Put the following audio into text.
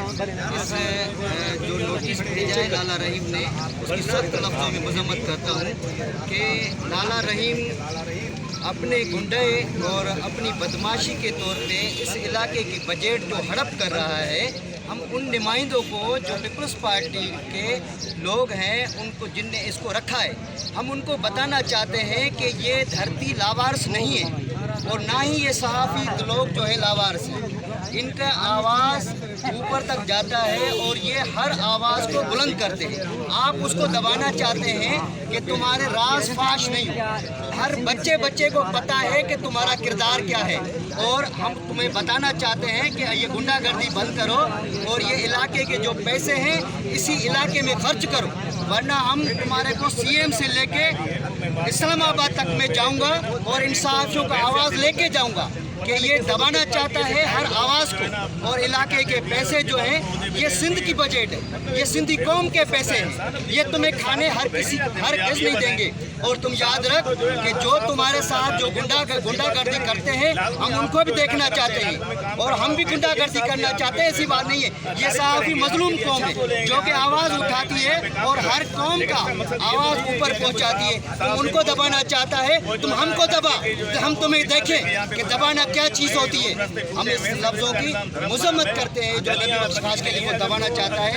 इस जो नोटिस भेजा है लाला रहीम ने, उसकी सख्त लफ्ज़ों में मजम्मत करता हूँ कि लाला रहीम अपने गुंडे और अपनी बदमाशी के तौर पे इस इलाके की बजट जो हड़प कर रहा है, हम उन नुमाइंदों को जो पीपल्स पार्टी के लोग हैं उनको जिनने इसको रखा है, हम उनको बताना चाहते हैं कि ये धरती लावारिस नहीं है और ना ही ये सहाफ़ी लोग जो है लावारिस हैं। इनका आवाज़ ऊपर तक जाता है और ये हर आवाज़ को बुलंद करते हैं। आप उसको दबाना चाहते हैं कि तुम्हारे राज फाश नहीं हो। हर बच्चे को पता है कि तुम्हारा किरदार क्या है और हम तुम्हें बताना चाहते हैं कि ये गुंडागर्दी बंद करो और ये इलाके के जो पैसे हैं इसी इलाके में खर्च करो, वरना हम तुम्हारे को सीएम से लेके इस्लामाबाद तक में जाऊंगा और इन सहाफ़ियों का आवाज़ लेके जाऊंगा कि ये दबाना चाहता है हर आवाज़ को। और इलाके के पैसे जो हैं ये सिंध की बजट है, ये सिंधी कौम के पैसे हैं, ये तुम्हें खाने हर किस नहीं देंगे। और तुम याद रख कि जो तुम्हारे साथ जो गुंडागर्दी करते हैं हम उनको भी देखना चाहते हैं और हम भी गुंडागर्दी करना चाहते हैं, ऐसी बात नहीं है। ये सहाफ़ी मजलूम कौम है जो कि आवाज़ उठाती है और हर कौम का आवाज़ ऊपर पहुंचाती है। तुम उनको दबाना चाहता है, तुम हमको दबा, हम तुम्हें देखें कि दबाना क्या चीज़ होती है। हम इस लफ्ज़ों की मजम्मत करते हैं जो नबी अशखास के लिए वो दबाना चाहता है।